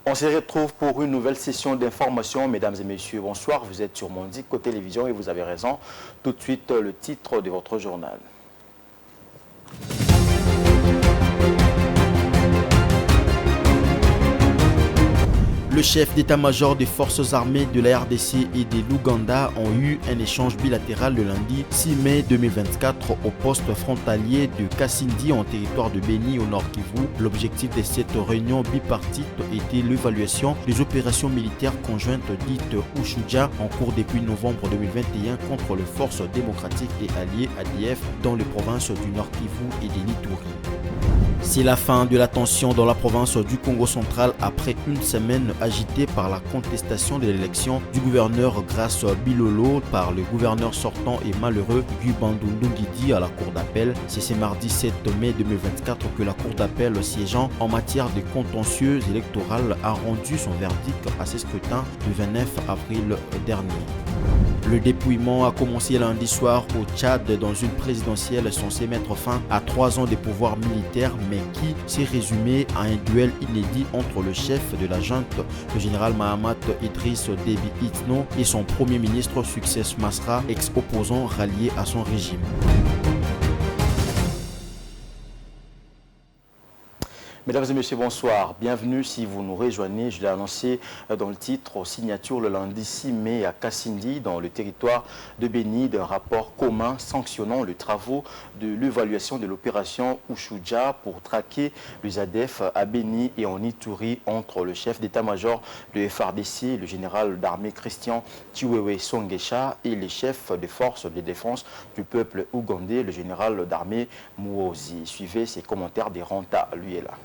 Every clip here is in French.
On se retrouve pour une nouvelle session d'information. Mesdames et messieurs, bonsoir. Vous êtes sur Mondico Télévision et vous avez raison. Tout de suite, le titre de votre journal. Le chef d'état-major des forces armées de la RDC et de l'Ouganda ont eu un échange bilatéral le lundi 6 mai 2024 au poste frontalier de Kasindi en territoire de Béni au Nord Kivu. L'objectif de cette réunion bipartite était l'évaluation des opérations militaires conjointes dites Ushuja en cours depuis novembre 2021 contre les forces démocratiques et alliées ADF dans les provinces du Nord Kivu et de l'Ituri. C'est la fin de la tension dans la province du Congo central après une semaine agitée par la contestation de l'élection du gouverneur Grace Bilolo par le gouverneur sortant et malheureux Guy Bandundu Nguidi à la cour d'appel. C'est ce mardi 7 mai 2024 que la cour d'appel siégeant en matière de contentieux électoral a rendu son verdict à ce scrutin du 29 avril dernier. Le dépouillement a commencé lundi soir au Tchad dans une présidentielle censée mettre fin à 3 ans de pouvoir militaire, mais qui s'est résumé à un duel inédit entre le chef de la junte, le général Mahamat Idriss Déby Itno, et son premier ministre Success Masra, ex-opposant rallié à son régime. Mesdames et messieurs, bonsoir. Bienvenue si vous nous rejoignez. Je l'ai annoncé dans le titre, signature le lundi 6 mai à Kasindi, dans le territoire de Béni, d'un rapport commun sanctionnant les travaux de l'évaluation de l'opération Ushuja pour traquer les ADF à Béni et en Ituri entre le chef d'état-major de FARDC, le général d'armée Christian Chiwewe Songesha, et les chefs des forces de défense du peuple ougandais, le général d'armée Muhoozi. Suivez ses commentaires des Ranta, lui est là.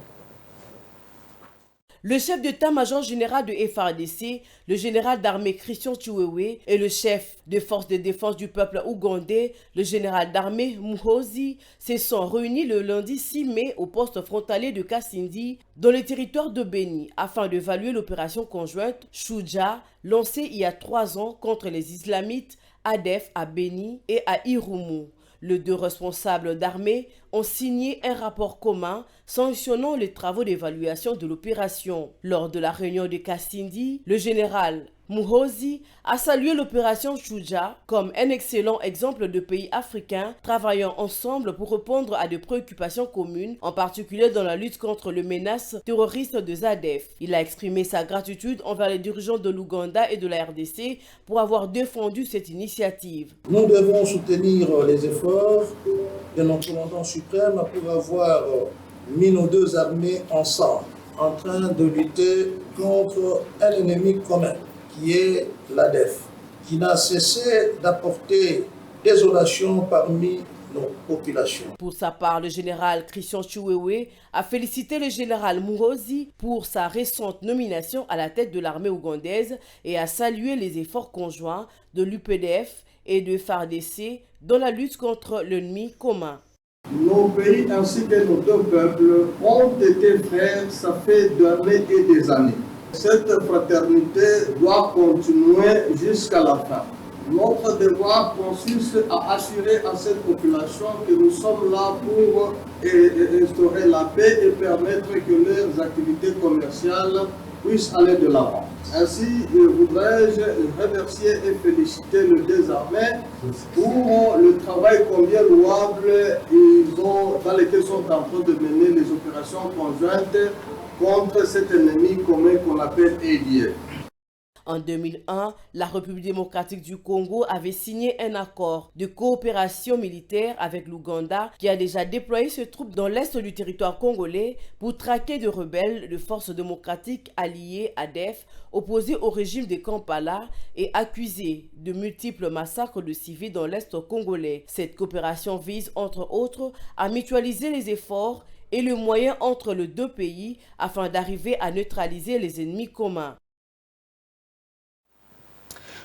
Le chef d'état-major général de FARDC, le général d'armée Christian Chiwewe et le chef des forces de défense du peuple ougandais, le général d'armée Muhoozi, se sont réunis le lundi 6 mai au poste frontalier de Kasindi, dans le territoire de Béni, afin d'évaluer l'opération conjointe Shuja, lancée il y a 3 ans contre les islamites ADF à Béni et à Irumu. Les deux responsables d'armée ont signé un rapport commun sanctionnant les travaux d'évaluation de l'opération. Lors de la réunion de Kasindi, le général Muhoozi a salué l'opération Shuja comme un excellent exemple de pays africains travaillant ensemble pour répondre à des préoccupations communes, en particulier dans la lutte contre les menaces terroristes de ADF. Il a exprimé sa gratitude envers les dirigeants de l'Ouganda et de la RDC pour avoir défendu cette initiative. Nous devons soutenir les efforts de notre commandant suprême pour avoir mis nos deux armées ensemble, en train de lutter contre un ennemi commun, qui est l'ADF, qui n'a cessé d'apporter désolation parmi nos populations. Pour sa part, le général Christian Chiwewe a félicité le général Muhoozi pour sa récente nomination à la tête de l'armée ougandaise et a salué les efforts conjoints de l'UPDF et de FARDC dans la lutte contre l'ennemi commun. Nos pays ainsi que nos deux peuples ont été frères, ça fait des années et des années. Cette fraternité doit continuer jusqu'à la fin. Notre devoir consiste à assurer à cette population que nous sommes là pour instaurer la paix et permettre que leurs activités commerciales puissent aller de l'avant. Ainsi, voudrais-je remercier et féliciter les deux armées pour le travail combien louable dans lequel ils sont en train de mener les opérations conjointes contre cet ennemi commun qu'on appelle ADF. En 2001, la République démocratique du Congo avait signé un accord de coopération militaire avec l'Ouganda qui a déjà déployé ses troupes dans l'est du territoire congolais pour traquer des rebelles de forces démocratiques alliées ADF opposés au régime de Kampala et accusés de multiples massacres de civils dans l'est congolais. Cette coopération vise entre autres à mutualiser les efforts et les moyens entre les deux pays afin d'arriver à neutraliser les ennemis communs.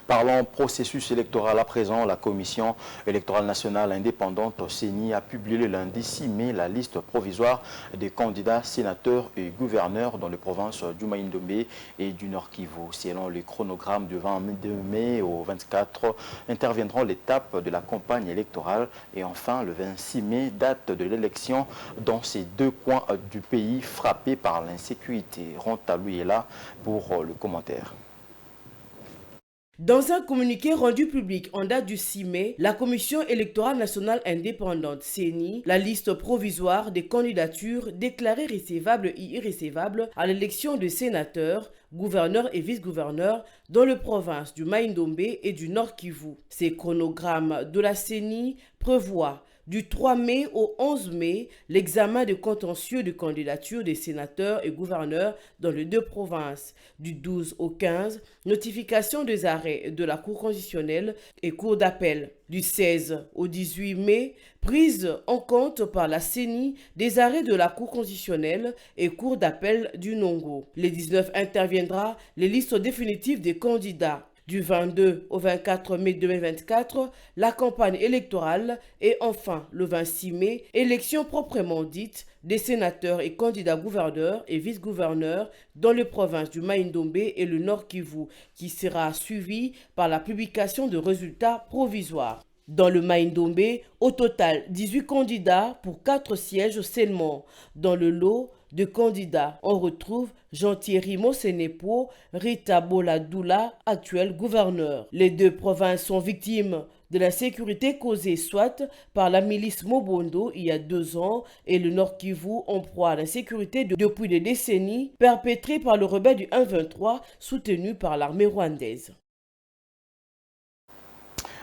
Parlons processus électoral à présent. La Commission électorale nationale indépendante CENI a publié le lundi 6 mai la liste provisoire des candidats sénateurs et gouverneurs dans les provinces du Maïndombe et du Nord Kivu. Selon le chronogramme du 22 mai au 24 interviendront l'étape de la campagne électorale et enfin le 26 mai, date de l'élection dans ces deux coins du pays frappés par l'insécurité. Rontalou est là pour le commentaire. Dans un communiqué rendu public en date du 6 mai, la Commission électorale nationale indépendante CENI, la liste provisoire des candidatures déclarées recevables et irrecevables à l'élection de sénateurs, gouverneurs et vice-gouverneurs dans les provinces du Maïndombe et du Nord Kivu. Ces chronogrammes de la CENI prévoient du 3 mai au 11 mai, l'examen de contentieux de candidature des sénateurs et gouverneurs dans les deux provinces. Du 12 au 15, notification des arrêts de la Cour constitutionnelle et Cour d'appel. Du 16 au 18 mai, prise en compte par la CENI des arrêts de la Cour constitutionnelle et Cour d'appel du Nongo. Le 19 interviendra les listes définitives des candidats. Du 22 au 24 mai 2024, la campagne électorale et enfin le 26 mai, élection proprement dite des sénateurs et candidats gouverneurs et vice-gouverneurs dans les provinces du Maïndombe et le Nord Kivu, qui sera suivie par la publication de résultats provisoires. Dans le Maïndombe, au total, 18 candidats pour 4 sièges seulement. Dans le lot de candidats, on retrouve Jean-Thierry Mosenepo, Rita Boladoula, actuel gouverneur. Les deux provinces sont victimes de la sécurité causée soit par la milice Mobondo il y a 2 ans et le Nord Kivu en proie à l'insécurité depuis des décennies perpétrée par le rebelle du 1-23 soutenu par l'armée rwandaise.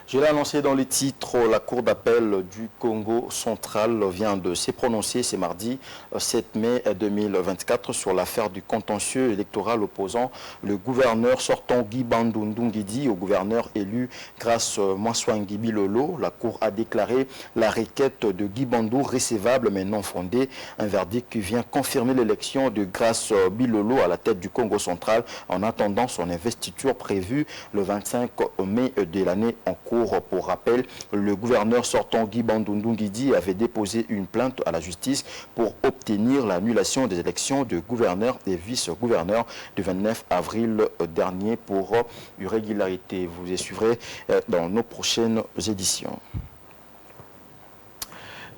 Je l'ai annoncé dans les titres, la Cour d'appel du Congo central vient de se prononcer ce mardi 7 mai 2024 sur l'affaire du contentieux électoral opposant le gouverneur sortant Guy Bandundu Ngidi au gouverneur élu Grace Mwaswangi Bilolo. La Cour a déclaré la requête de Guy Bandundu recevable mais non fondée. Un verdict qui vient confirmer l'élection de Grace Bilolo à la tête du Congo central en attendant son investiture prévue le 25 mai de l'année en cours. Pour rappel, le gouverneur sortant Guy Bandundu Ngidi avait déposé une plainte à la justice pour obtenir l'annulation des élections de gouverneurs et vice-gouverneurs du 29 avril dernier pour irrégularité. Vous les suivrez dans nos prochaines éditions.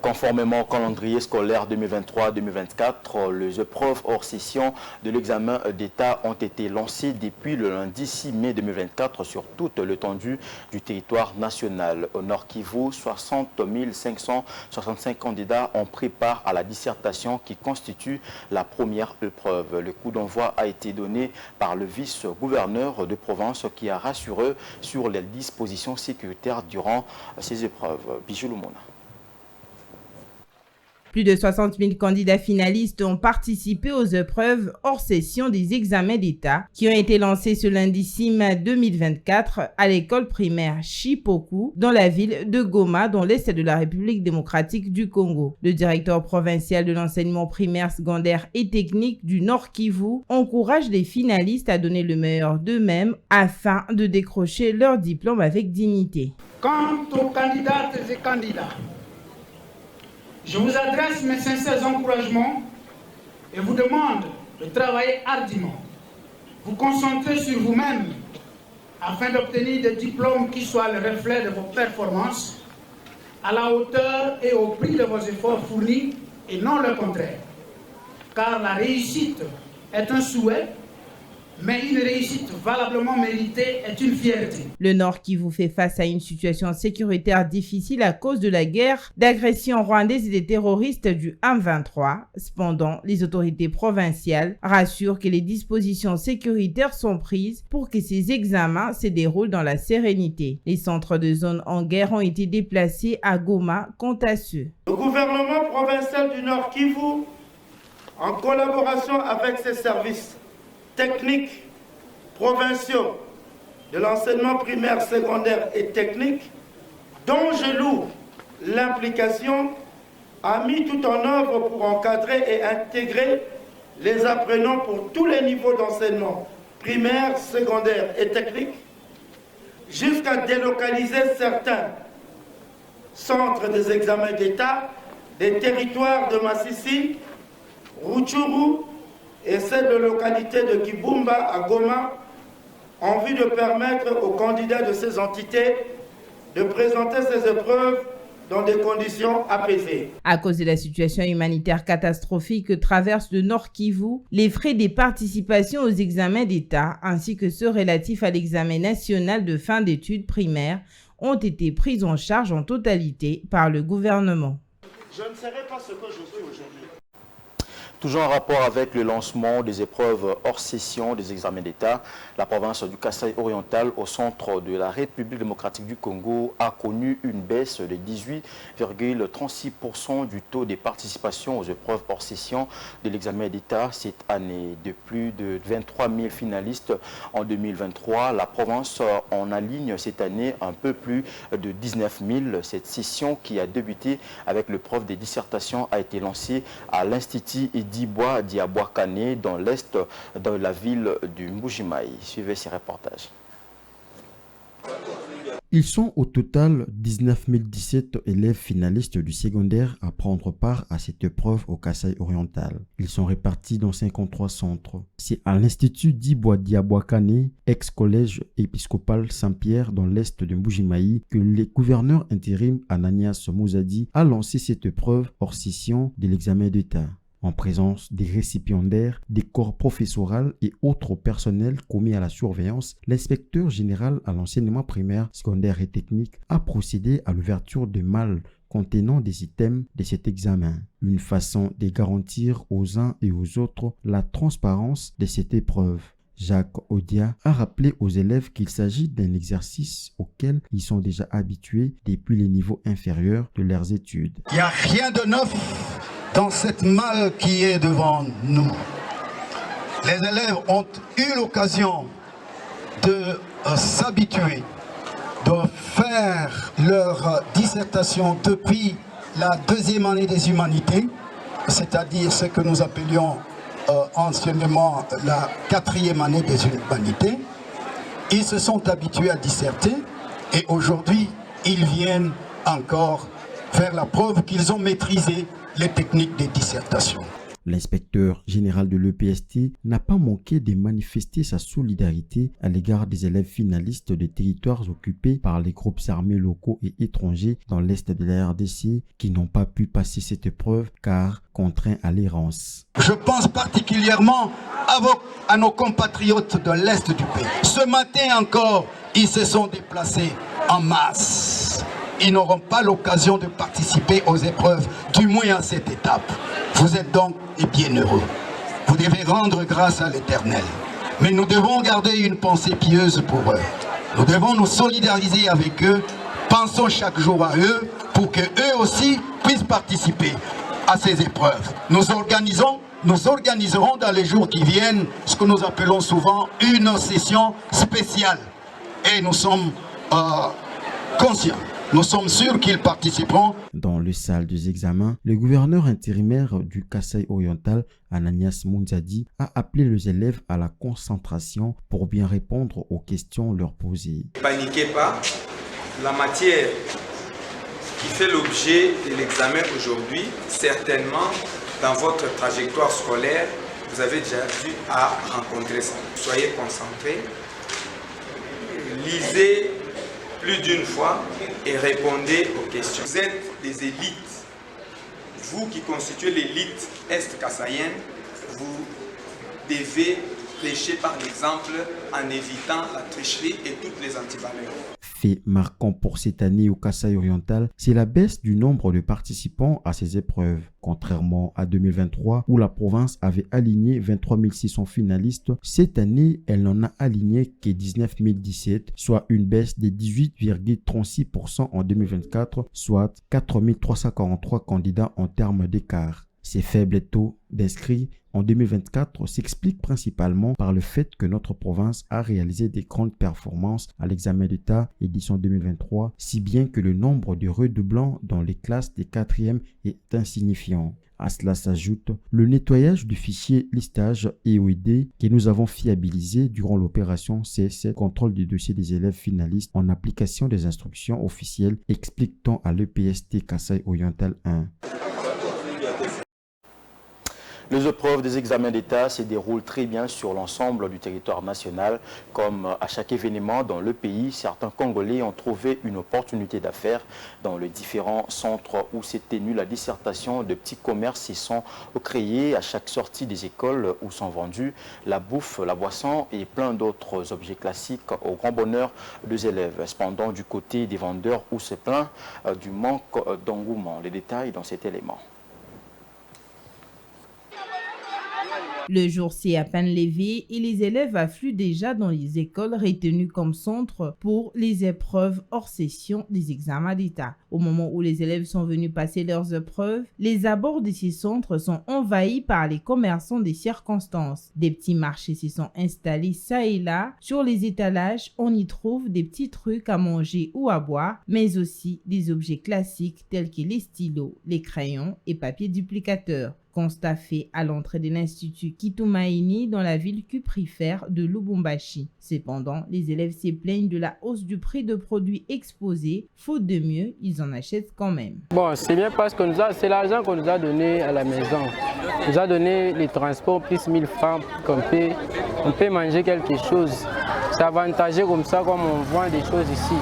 Conformément au calendrier scolaire 2023-2024, les épreuves hors session de l'examen d'État ont été lancées depuis le lundi 6 mai 2024 sur toute l'étendue du territoire national. Au Nord Kivu, 60 565 candidats ont pris part à la dissertation qui constitue la première épreuve. Le coup d'envoi a été donné par le vice-gouverneur de province qui a rassuré sur les dispositions sécuritaires durant ces épreuves. Bijou Lumona. Plus de 60 000 candidats finalistes ont participé aux épreuves hors session des examens d'État qui ont été lancés ce lundi 6 mai 2024 à l'école primaire Chipoku dans la ville de Goma dans l'est de la République démocratique du Congo. Le directeur provincial de l'enseignement primaire, secondaire et technique du Nord Kivu encourage les finalistes à donner le meilleur d'eux-mêmes afin de décrocher leur diplôme avec dignité. Quant aux candidates et candidats, je vous adresse mes sincères encouragements et vous demande de travailler ardemment, vous concentrer sur vous-même afin d'obtenir des diplômes qui soient le reflet de vos performances, à la hauteur et au prix de vos efforts fournis et non le contraire. Car la réussite est un souhait, mais une réussite valablement méritée est une fierté. Le Nord Kivu fait face à une situation sécuritaire difficile à cause de la guerre d'agression rwandaise et des terroristes du 1-23. Cependant, les autorités provinciales rassurent que les dispositions sécuritaires sont prises pour que ces examens se déroulent dans la sérénité. Les centres de zone en guerre ont été déplacés à Goma quant à ceux. Le gouvernement provincial du Nord Kivu, en collaboration avec ses services techniques, provinciaux, de l'enseignement primaire, secondaire et technique, dont je loue l'implication, a mis tout en œuvre pour encadrer et intégrer les apprenants pour tous les niveaux d'enseignement, primaire, secondaire et technique, jusqu'à délocaliser certains centres des examens d'État des territoires de Massissi, Rutshuru et celle de localité de Kibumba à Goma, en vue de permettre aux candidats de ces entités de présenter ces épreuves dans des conditions apaisées. À cause de la situation humanitaire catastrophique que traverse le Nord Kivu, les frais des participations aux examens d'État ainsi que ceux relatifs à l'examen national de fin d'études primaires ont été pris en charge en totalité par le gouvernement. Je ne serai pas ce que je suis aujourd'hui. Toujours en rapport avec le lancement des épreuves hors session des examens d'État, la province du Kasaï oriental au centre de la République démocratique du Congo a connu une baisse de 18,36% du taux de participation aux épreuves hors session de l'examen d'État cette année. De plus de 23 000 finalistes en 2023, la province en aligne cette année un peu plus de 19 000. Cette session qui a débuté avec l'épreuve des dissertations a été lancée à l'Institut Dibois Diabouakane dans l'est de la ville du Mbujimaï. Suivez ces reportages. Ils sont au total 19 017 élèves finalistes du secondaire à prendre part à cette épreuve au Kasaï oriental. Ils sont répartis dans 53 centres. C'est à l'Institut Dibois Diabouakane, ex-collège épiscopal Saint-Pierre dans l'est de Mbujimaï, que le gouverneur intérim Ananias Mouzadi a lancé cette épreuve hors session de l'examen d'État. En présence des récipiendaires, des corps professoral et autres personnels commis à la surveillance, l'inspecteur général à l'enseignement primaire, secondaire et technique a procédé à l'ouverture de malles contenant des items de cet examen. Une façon de garantir aux uns et aux autres la transparence de cette épreuve. Jacques Odia a rappelé aux élèves qu'il s'agit d'un exercice auquel ils sont déjà habitués depuis les niveaux inférieurs de leurs études. Il n'y a rien de neuf dans cette malle qui est devant nous. Les élèves ont eu l'occasion de s'habituer, de faire leur dissertation depuis la deuxième année des humanités, c'est-à-dire ce que nous appelions anciennement la quatrième année des humanités. Ils se sont habitués à disserter et aujourd'hui, ils viennent encore faire la preuve qu'ils ont maîtrisé les techniques de dissertation. L'inspecteur général de l'EPST n'a pas manqué de manifester sa solidarité à l'égard des élèves finalistes des territoires occupés par les groupes armés locaux et étrangers dans l'est de la RDC qui n'ont pas pu passer cette épreuve car contraints à l'errance. Je pense particulièrement à nos compatriotes de l'est du pays. Ce matin encore, ils se sont déplacés en masse. Ils n'auront pas l'occasion de participer aux épreuves, du moins à cette étape. Vous êtes donc bien heureux. Vous devez rendre grâce à l'Éternel. Mais nous devons garder une pensée pieuse pour eux. Nous devons nous solidariser avec eux. Pensons chaque jour à eux pour qu'eux aussi puissent participer à ces épreuves. Nous organiserons dans les jours qui viennent ce que nous appelons souvent une session spéciale. Et nous sommes conscients. Nous sommes sûrs qu'ils participeront. Dans le salle des examens, le gouverneur intérimaire du Kasaï oriental, Ananias Mouzadi, a appelé les élèves à la concentration pour bien répondre aux questions leur posées. Ne paniquez pas, la matière qui fait l'objet de l'examen aujourd'hui, certainement dans votre trajectoire scolaire, vous avez déjà dû à rencontrer ça. Soyez concentrés, lisez plus d'une fois et répondez aux questions. Vous êtes des élites. Vous qui constituez l'élite est-kassaïenne, vous devez prêcher par l'exemple en évitant la tricherie et toutes les antivaleurs. Fait marquant pour cette année au Kasaï oriental, c'est la baisse du nombre de participants à ces épreuves. Contrairement à 2023 où la province avait aligné 23 600 finalistes, cette année elle n'en a aligné que 19 017, soit une baisse de 18,36% en 2024, soit 4 343 candidats en termes d'écart. Ces faibles taux d'inscrits en 2024 s'expliquent principalement par le fait que notre province a réalisé des grandes performances à l'examen d'État édition 2023, si bien que le nombre de redoublants dans les classes des 4e est insignifiant. À cela s'ajoute le nettoyage du fichier listage EOID que nous avons fiabilisé durant l'opération CS7, contrôle du dossier des élèves finalistes en application des instructions officielles, explique-t-on à l'EPST Kasaï Oriental 1. Les épreuves des examens d'État se déroulent très bien sur l'ensemble du territoire national. Comme à chaque événement dans le pays, certains Congolais ont trouvé une opportunité d'affaires dans les différents centres où s'est tenue la dissertation. De petits commerces s'y sont créés à chaque sortie des écoles où sont vendus la bouffe, la boisson et plein d'autres objets classiques au grand bonheur des élèves. Cependant, du côté des vendeurs, où se plaint du manque d'engouement. Les détails dans cet élément. Le jour s'est à peine levé et les élèves affluent déjà dans les écoles retenues comme centre pour les épreuves hors session des examens d'État. Au moment où les élèves sont venus passer leurs épreuves, les abords de ces centres sont envahis par les commerçants des circonstances. Des petits marchés se sont installés ça et là. Sur les étalages, on y trouve des petits trucs à manger ou à boire, mais aussi des objets classiques tels que les stylos, les crayons et papiers duplicateurs. Constat fait à l'entrée de l'Institut Kitumaini dans la ville cuprifère de Lubumbashi. Cependant, les élèves se plaignent de la hausse du prix de produits exposés. Faute de mieux, ils en achètent quand même. Bon, c'est bien parce que c'est l'argent qu'on nous a donné à la maison. On nous a donné les transports plus 1000 francs qu'on peut manger quelque chose. C'est avantageux comme ça, comme on vend des choses ici.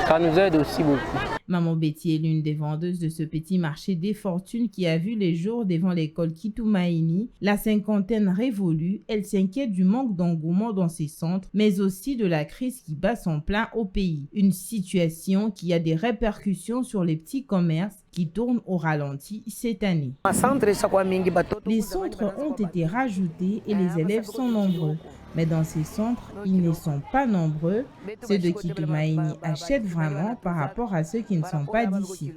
Ça nous aide aussi beaucoup. Maman Betty est l'une des vendeuses de ce petit marché des fortunes qui a vu les jours devant l'école Kitumaini. La cinquantaine révolue, elle s'inquiète du manque d'engouement dans ces centres, mais aussi de la crise qui bat son plein au pays. Une situation qui a des répercussions sur les petits commerces qui tournent au ralenti cette année. Les centres ont été rajoutés et les élèves sont nombreux. Mais dans ces centres, ils ne sont pas nombreux. Ceux de Kitumaini achètent vraiment par rapport à ceux qui ne sont pas d'ici.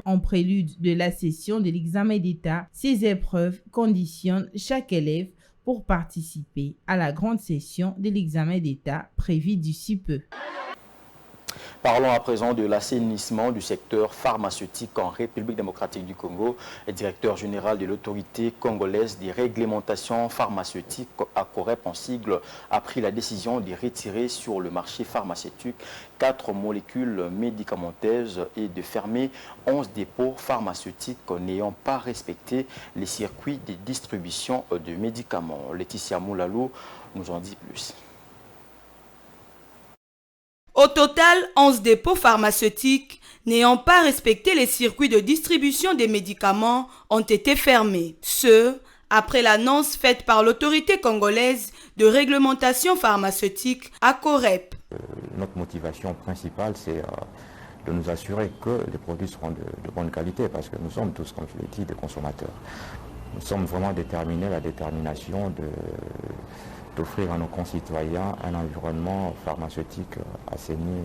En prélude de la session de l'examen d'État, ces épreuves conditionnent chaque élève pour participer à la grande session de l'examen d'État prévue d'ici peu. Parlons à présent de l'assainissement du secteur pharmaceutique en République démocratique du Congo. Le directeur général de l'autorité congolaise des réglementations pharmaceutiques, ACOREP en sigle, a pris la décision de retirer sur le marché pharmaceutique 4 molécules médicamenteuses et de fermer 11 dépôts pharmaceutiques n'ayant pas respecté les circuits de distribution de médicaments. Laetitia Moulalou nous en dit plus. Au total, 11 dépôts pharmaceutiques n'ayant pas respecté les circuits de distribution des médicaments ont été fermés. Ce, après l'annonce faite par l'autorité congolaise de réglementation pharmaceutique, ACOREP. Notre motivation principale, c'est de nous assurer que les produits seront de bonne qualité, parce que nous sommes tous, comme je l'ai dit, des consommateurs. Nous sommes vraiment déterminés, la détermination d'offrir à nos concitoyens un environnement pharmaceutique assaini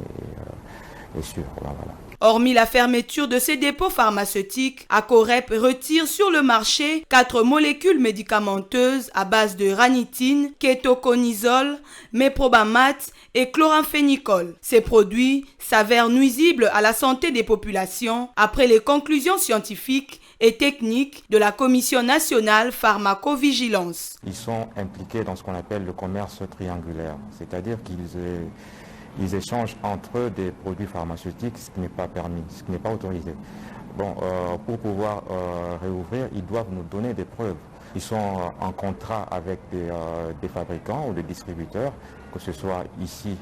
et sûr. Voilà. Hormis la fermeture de ces dépôts pharmaceutiques, ACOREP retire sur le marché 4 molécules médicamenteuses à base de ranitine, kétoconazole, méprobamat et chloramphénicol. Ces produits s'avèrent nuisibles à la santé des populations après les conclusions scientifiques et techniques de la Commission nationale pharmacovigilance. Ils sont impliqués dans ce qu'on appelle le commerce triangulaire, c'est-à-dire qu'ils échangent entre eux des produits pharmaceutiques, ce qui n'est pas permis, ce qui n'est pas autorisé. Bon, pour pouvoir réouvrir, ils doivent nous donner des preuves. Ils sont en contrat avec des fabricants ou des distributeurs, que ce soit ici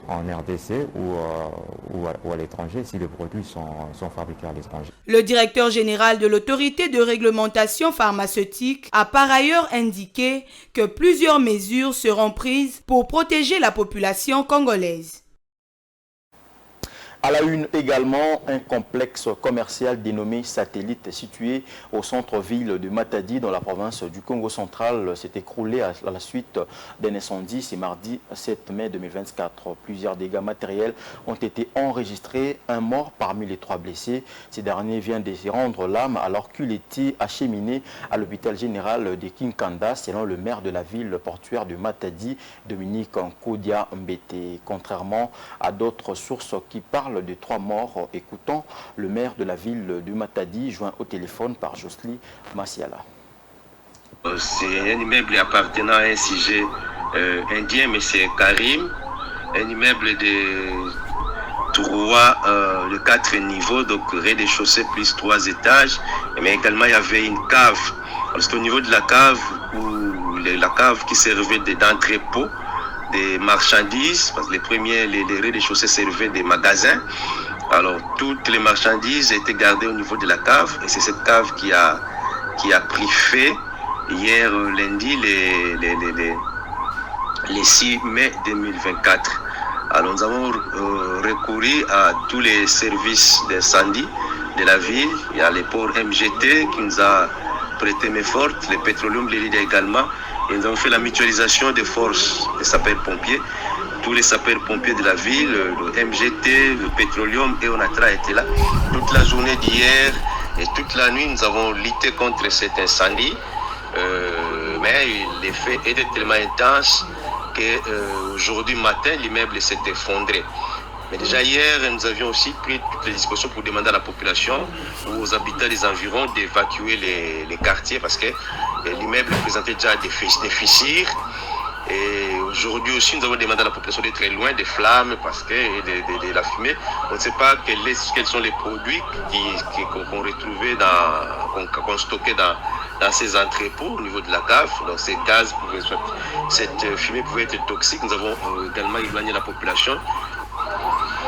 en RDC ou à l'étranger, si les produits sont fabriqués à l'étranger. Le directeur général de l'autorité de réglementation pharmaceutique a par ailleurs indiqué que plusieurs mesures seront prises pour protéger la population congolaise. À la une également, un complexe commercial dénommé Satellite situé au centre-ville de Matadi dans la province du Congo central s'est écroulé à la suite d'un incendie ce mardi 7 mai 2024. Plusieurs dégâts matériels ont été enregistrés, un mort parmi les 3 blessés. Ces derniers viennent de se rendre l'âme alors qu'il était acheminé à l'hôpital général de Kinkanda selon le maire de la ville portuaire de Matadi, Dominique Nkodia Mbete. Contrairement à d'autres sources qui parlent parle de 3 morts. Écoutons le maire de la ville de Matadi, joint au téléphone par Jocelyne Massiala. C'est un immeuble appartenant à un sujet indien, M. Karim, un immeuble de 4 niveaux, donc rez-de-chaussée plus 3 étages, mais également il y avait une cave. C'est au niveau de la cave, la cave qui servait d'entrepôt des marchandises, parce que les rez-de-chaussée servaient des magasins. Alors toutes les marchandises étaient gardées au niveau de la cave, et c'est cette cave qui a pris feu hier lundi, les 6 mai 2024. Alors nous avons recouru à tous les services d'incendie de la ville. Il y a les ports MGT qui nous a prêté main forte, les pétroleum, les leaders également. Et nous avons fait la mutualisation des forces des sapeurs-pompiers. Tous les sapeurs-pompiers de la ville, le MGT, le pétroleum et ONATRA étaient là. Toute la journée d'hier et toute la nuit, nous avons lutté contre cet incendie. Mais l'effet était tellement intense qu'aujourd'hui matin, l'immeuble s'est effondré. Mais déjà hier, nous avions aussi pris toutes les dispositions pour demander à la population ou aux habitants des environs d'évacuer les quartiers parce que l'immeuble présentait déjà des fissures. Et aujourd'hui aussi, nous avons demandé à la population d'être loin des flammes parce que de la fumée. On ne sait pas quels sont les produits qu'on retrouvait, qu'on stockait dans ces entrepôts au niveau de la cave. Donc ces gaz, cette fumée pouvait être toxique. Nous avons également éloigné la population.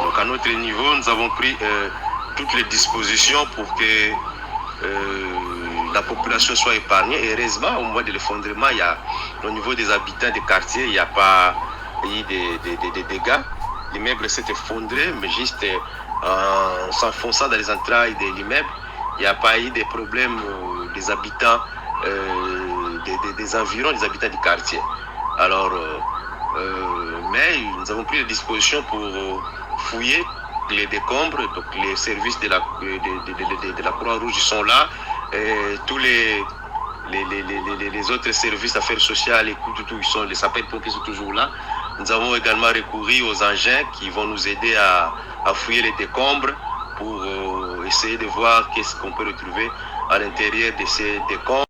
Donc à notre niveau, nous avons pris toutes les dispositions pour que la population soit épargnée. Et heureusement, au moment de l'effondrement, au niveau des habitants des quartiers, il n'y a pas eu des dégâts. L'immeuble s'est effondré, mais juste en s'enfonçant dans les entrailles de l'immeuble, il n'y a pas eu de problème des habitants des environs, des habitants du quartier. Alors, mais nous avons pris les dispositions pour fouiller les décombres. Donc les services de la Croix-Rouge sont là. Et tous les autres services d'affaires sociales, les sapeurs-pompiers sont toujours là. Nous avons également recouru aux engins qui vont nous aider à fouiller les décombres pour essayer de voir qu'est-ce qu'on peut retrouver à l'intérieur de ces décombres.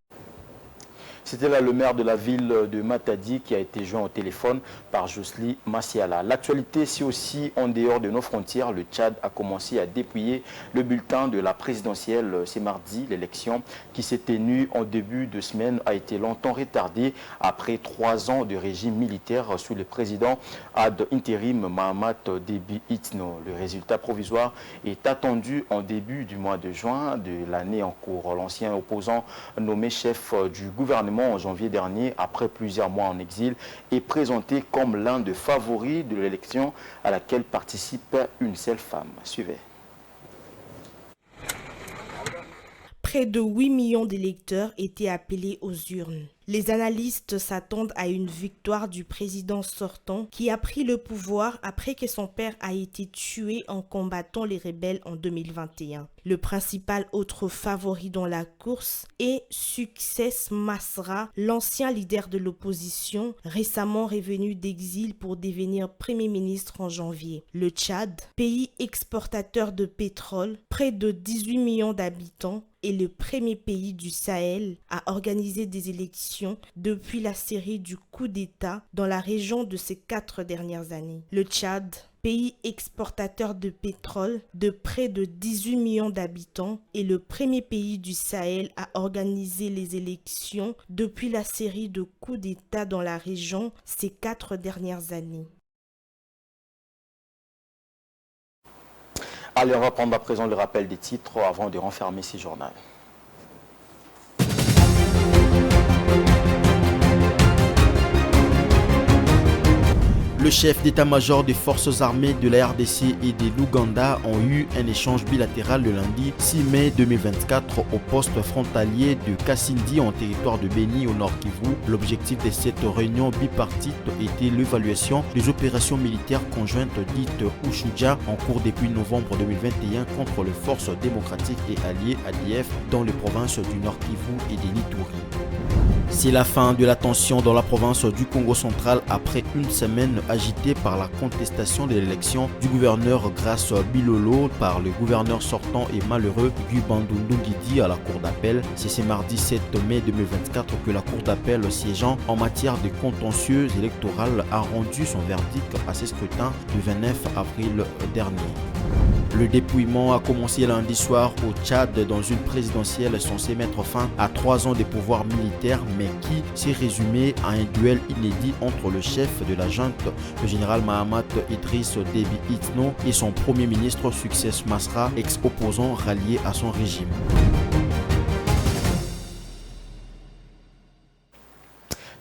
C'était là le maire de la ville de Matadi qui a été joint au téléphone par Jocelyne Massiala. L'actualité, c'est aussi en dehors de nos frontières. Le Tchad a commencé à dépouiller le bulletin de la présidentielle. C'est mardi. L'élection qui s'est tenue en début de semaine a été longtemps retardée après 3 ans de régime militaire sous le président ad interim Mahamat Déby Itno. Le résultat provisoire est attendu en début du mois de juin de l'année en cours. L'ancien opposant nommé chef du gouvernement en janvier dernier, après plusieurs mois en exil, est présenté comme l'un des favoris de l'élection à laquelle participe une seule femme. Suivez. Près de 8 millions d'électeurs étaient appelés aux urnes. Les analystes s'attendent à une victoire du président sortant qui a pris le pouvoir après que son père a été tué en combattant les rebelles en 2021. Le principal autre favori dans la course est Success Masra, l'ancien leader de l'opposition, récemment revenu d'exil pour devenir Premier ministre en janvier. Le Tchad, pays exportateur de pétrole, près de 18 millions d'habitants, est le premier pays du Sahel à organiser des élections depuis la série du coup d'État dans la région de ces 4 dernières années. Le Tchad, pays exportateur de pétrole de près de 18 millions d'habitants, est le premier pays du Sahel à organiser les élections depuis la série de coups d'État dans la région ces 4 dernières années. Allez, on va prendre à présent le rappel des titres avant de renfermer ces journaux. Le chef d'état-major des forces armées de la RDC et de l'Ouganda ont eu un échange bilatéral le lundi 6 mai 2024 au poste frontalier de Kassindi en territoire de Béni au Nord Kivu. L'objectif de cette réunion bipartite était l'évaluation des opérations militaires conjointes dites Ushuja en cours depuis novembre 2021 contre les forces démocratiques et alliées ADF dans les provinces du Nord Kivu et de l'Ituri. C'est la fin de la tension dans la province du Congo central après une semaine agitée par la contestation de l'élection du gouverneur Grace Bilolo par le gouverneur sortant et malheureux Guy Bandundu Nguidi à la cour d'appel. C'est ce mardi 7 mai 2024 que la cour d'appel siégeant en matière de contentieux électoral a rendu son verdict à ce scrutin du 29 avril dernier. Le dépouillement a commencé lundi soir au Tchad dans une présidentielle censée mettre fin à 3 ans de pouvoir militaire, mais qui s'est résumé à un duel inédit entre le chef de la junte, le général Mahamat Idriss Déby Itno, et son premier ministre Success Masra, ex-opposant rallié à son régime.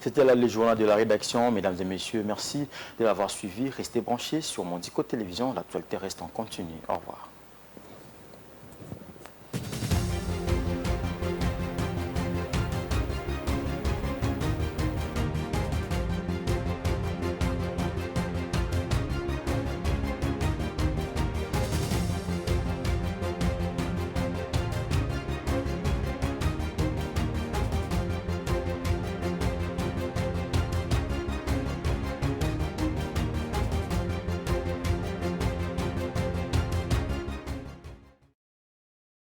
C'était là le journal de la rédaction. Mesdames et messieurs, merci de l'avoir suivi. Restez branchés sur Mondico Télévision. L'actualité reste en continu. Au revoir.